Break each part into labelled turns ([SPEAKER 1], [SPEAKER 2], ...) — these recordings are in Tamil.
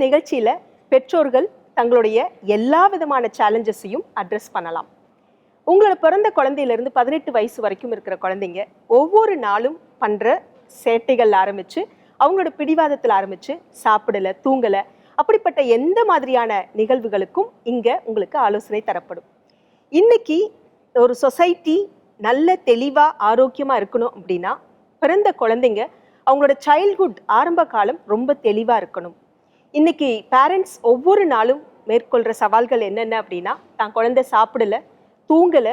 [SPEAKER 1] நிகழ்ச்சியில பெற்றோர்கள் தங்களுடைய எல்லா விதமான சேலஞ்சஸையும் அட்ரஸ் பண்ணலாம். உங்களோட பிறந்த குழந்தையிலிருந்து 18 வயசு வரைக்கும் இருக்கிற குழந்தைங்க ஒவ்வொரு நாளும் பண்ற சேட்டைகள் ஆரம்பிச்சு, அவங்களோட பிடிவாதத்தில் ஆரம்பிச்சு, சாப்பிடல, தூங்கல, அப்படிப்பட்ட எந்த மாதிரியான நிகழ்வுகளுக்கும் இங்க உங்களுக்கு ஆலோசனை தரப்படும். இன்னைக்கு ஒரு சொசைட்டி நல்ல தெளிவா ஆரோக்கியமா இருக்கணும் அப்படின்னா, பிறந்த குழந்தைங்க அவங்களோட சைல்ட்ஹுட் ஆரம்ப காலம் ரொம்ப தெளிவா இருக்கணும். இன்னைக்கு பேரண்ட்ஸ் ஒவ்வொரு நாளும் மேற்கொள்ற சவால்கள் என்னென்ன அப்படின்னா, தான் குழந்தை சாப்பிடல, தூங்கல,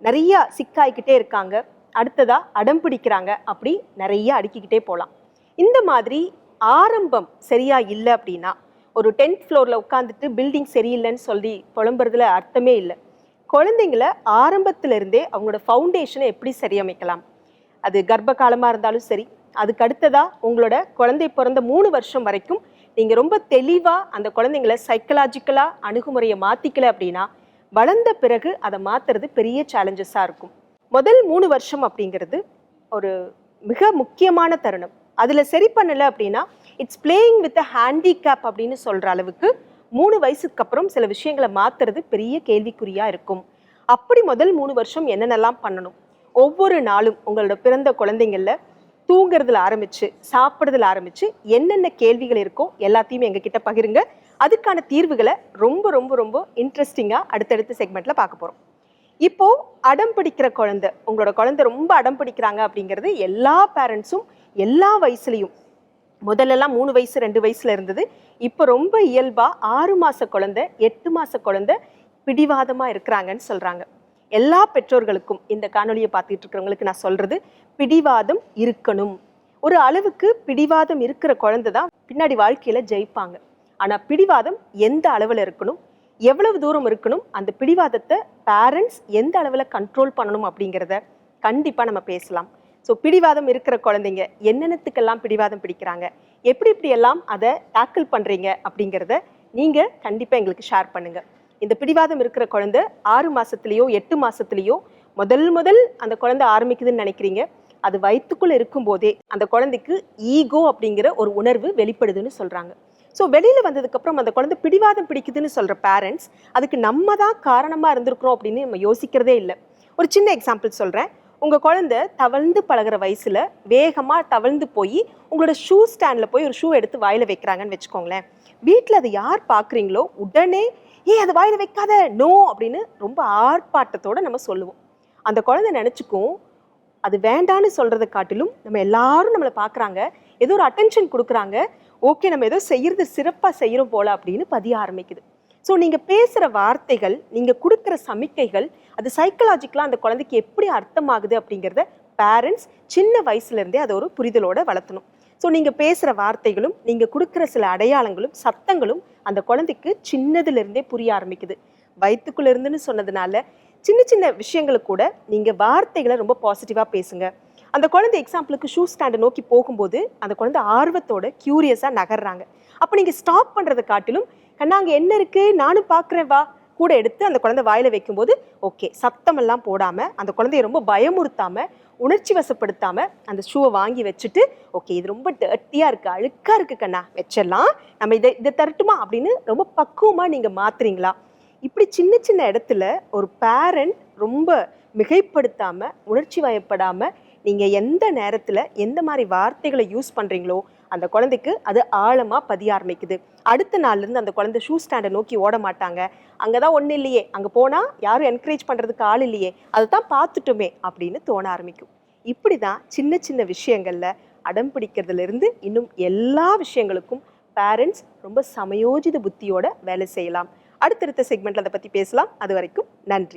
[SPEAKER 1] நிறைய சிக்காய்கிட்டே இருக்காங்க, அடுத்ததா அடம் பிடிக்கிறாங்க, அப்படி நிறைய அடுக்கிக்கிட்டே போகலாம். இந்த மாதிரி ஆரம்பம் சரியா இல்லை அப்படின்னா, ஒரு 10th ஃப்ளோர்ல உட்காந்துட்டு பில்டிங் சரியில்லைன்னு சொல்லி புலம்புறதுல அர்த்தமே இல்லை. குழந்தைங்கள ஆரம்பத்திலிருந்தே அவங்களோட ஃபவுண்டேஷனை எப்படி சரியமைக்கலாம், அது கர்ப்ப காலமா இருந்தாலும் சரி, அதுக்கு அடுத்ததா உங்களோட குழந்தை பிறந்த 3 வருஷம் வரைக்கும் நீங்க ரொம்ப தெளிவா அந்த குழந்தைங்களை சைக்கலாஜிக்கலா அணுகுமுறையை மாத்திக்கல அப்படின்னா, வளர்ந்த பிறகு அதை மாத்துறது பெரிய சேலஞ்சஸா இருக்கும். முதல் 3 வருஷம் அப்படிங்கிறது ஒரு மிக முக்கியமான தருணம். அதுல சரி பண்ணல அப்படின்னா it's playing with a handicap அப்படின்னு சொல்ற அளவுக்கு 3 வயசுக்கு அப்புறம் சில விஷயங்களை மாத்துறது பெரிய கேள்விக்குறியா இருக்கும். அப்படி முதல் 3 வருஷம் என்னென்னலாம் பண்ணணும், ஒவ்வொரு நாளும் உங்களோட பிறந்த குழந்தைங்கள தூங்குறதுல ஆரம்பிச்சு, சாப்பிடுறதுல ஆரம்பிச்சு, என்னென்ன கேள்விகள் இருக்கோ எல்லாத்தையும் எங்ககிட்ட பகிருங்க. அதுக்கான தீர்வுகளை ரொம்ப ரொம்ப ரொம்ப இன்ட்ரெஸ்டிங்கா அடுத்தடுத்த செக்மெண்ட்ல பார்க்க போறோம். இப்போ அடம் பிடிக்கிற குழந்தை, உங்களோட குழந்தை ரொம்ப அடம் பிடிக்கிறாங்க அப்படிங்கிறது எல்லா பேரண்ட்ஸும் எல்லா வயசுலையும், முதல்லலாம் 3 வயசு 2 வயசுல இருந்தது, இப்போ ரொம்ப இயல்பா 6 மாச குழந்தை, 8 மாச குழந்தை பிடிவாதமா இருக்கிறாங்கன்னு சொல்றாங்க. எல்லா பெற்றோர்களுக்கும் இந்த காணொலியை பார்த்துட்டு இருக்கிறவங்களுக்கு நான் சொல்றது, பிடிவாதம் இருக்கணும். ஒரு அளவுக்கு பிடிவாதம் இருக்கிற குழந்தை தான் பின்னாடி வாழ்க்கையில ஜெயிப்பாங்க. ஆனா பிடிவாதம் எந்த அளவுல இருக்கணும், எவ்வளவு தூரம் இருக்கணும், அந்த பிடிவாதத்தை பேரண்ட்ஸ் எந்த அளவுல கண்ட்ரோல் பண்ணணும் அப்படிங்கிறத கண்டிப்பா நம்ம பேசலாம். ஸோ பிடிவாதம் இருக்கிற குழந்தைங்க என்னென்னத்துக்கெல்லாம் பிடிவாதம் பிடிக்கிறாங்க, எப்படி எல்லாம் அதை டேக்கிள் பண்றீங்க அப்படிங்கிறத நீங்க கண்டிப்பா எங்களுக்கு ஷேர் பண்ணுங்க. இந்த பிடிவாதம் இருக்கிற குழந்தை 6 மாசத்துலயோ 8 மாசத்துலயோ முதல் அந்த குழந்தை ஆரம்பிக்குதுன்னு நினைக்கிறீங்க. அது வயிற்றுக்குள்ள இருக்கும் போதே அந்த குழந்தைக்கு ஈகோ அப்படிங்கிற ஒரு உணர்வு வெளிப்படுதுன்னு சொல்றாங்க. ஸோ வெளியில வந்ததுக்கு அப்புறம் அந்த குழந்தை பிடிவாதம் பிடிக்குதுன்னு சொல்ற பேரண்ட்ஸ் அதுக்கு நம்ம தான் காரணமா இருந்திருக்கிறோம் அப்படின்னு நம்ம யோசிக்கிறதே இல்லை. ஒரு சின்ன எக்ஸாம்பிள் சொல்றேன். உங்க குழந்தை தவழ்ந்து பழகிற வயசுல வேகமா தவழ்ந்து போய் உங்களோட ஷூ ஸ்டாண்ட்ல போய் ஒரு ஷூ எடுத்து வாயில வைக்கிறாங்கன்னு வச்சுக்கோங்களேன். வீட்டில் அதை யார் பார்க்குறீங்களோ உடனே அதை வாயில வைக்காத, நோ அப்படின்னு ரொம்ப ஆர்ப்பாட்டத்தோட நம்ம சொல்லுவோம். அந்த குழந்தை நினைச்சுக்கும் அது வேண்டான்னு சொல்றதை காட்டிலும் நம்ம எல்லாரும் நம்மளை பார்க்குறாங்க, ஏதோ ஒரு அட்டென்ஷன் கொடுக்குறாங்க, ஓகே நம்ம ஏதோ செய்யறது சிறப்பாக செய்யறோம் போல அப்படின்னு பதிய ஆரம்பிக்குது. ஸோ நீங்க பேசுற வார்த்தைகள், நீங்க கொடுக்குற சமிக்கைகள், அது சைக்கலாஜிக்கலா அந்த குழந்தைக்கு எப்படி அர்த்தமாகுது அப்படிங்கிறத பேரண்ட்ஸ் சின்ன வயசுல இருந்தே அதை ஒரு புரிதலோட வளர்த்தணும். ஸோ நீங்க பேசுற வார்த்தைகளும், நீங்க கொடுக்குற சில அடையாளங்களும், சத்தங்களும் அந்த குழந்தைக்கு சின்னதுல இருந்தே புரிய ஆரம்பிக்குது. வயிற்றுக்குள்ள இருந்துன்னு சொன்னதுனால சின்ன விஷயங்களுக்கு கூட நீங்க வார்த்தைகளை ரொம்ப பாசிட்டிவா பேசுங்க. அந்த குழந்தை எக்ஸாம்பிளுக்கு ஷூ ஸ்டாண்டை நோக்கி போகும்போது அந்த குழந்தை ஆர்வத்தோட கியூரியஸா நகர்றாங்க. அப்போ நீங்க ஸ்டாப் பண்றதை காட்டிலும், கண்ணா அங்கே என்ன இருக்கு நானும் பார்க்குறேன் வா, கூட எடுத்து அந்த குழந்தை வாயில வைக்கும்போது ஓகே சத்தமெல்லாம் போடாம, அந்த குழந்தைய ரொம்ப பயமுறுத்தாம, உணர்ச்சி வசப்படுத்தாம அந்த ஷூவை வாங்கி வச்சுட்டு, ஓகே இது ரொம்ப டர்ட்டியா இருக்கு, அழுக்கா இருக்கு கண்ணா, வச்சிடலாம், நம்ம இதை தரட்டுமா அப்படின்னு ரொம்ப பக்குவமா நீங்க மாத்துறீங்களா? இப்படி சின்ன இடத்துல ஒரு பேரண்ட் ரொம்ப மிகைப்படுத்தாம, உணர்ச்சி வயப்படாம, நீங்க எந்த நேரத்துல எந்த மாதிரி வார்த்தைகளை யூஸ் பண்றீங்களோ அந்த குழந்தைக்கு அது ஆழமா பதிய ஆரம்பிக்குது. அடுத்த நாள்ல இருந்து அந்த குழந்தை ஷூ ஸ்டாண்டை நோக்கி ஓட மாட்டாங்க. அங்கதான் ஒண்ணு இல்லையே, அங்க போனா யாரும் என்கரேஜ் பண்றதுக்கு ஆள் இல்லையே, அதைத்தான் பார்த்துட்டோமே அப்படின்னு தோண ஆரம்பிக்கும். இப்படிதான் சின்ன விஷயங்கள்ல அடம் பிடிக்கிறதுல இருந்து இன்னும் எல்லா விஷயங்களுக்கும் பேரண்ட்ஸ் ரொம்ப சமயோஜித புத்தியோட வேலை செய்யலாம். அடுத்தடுத்த செக்மெண்ட்ல அதை பத்தி பேசலாம். அது வரைக்கும் நன்றி.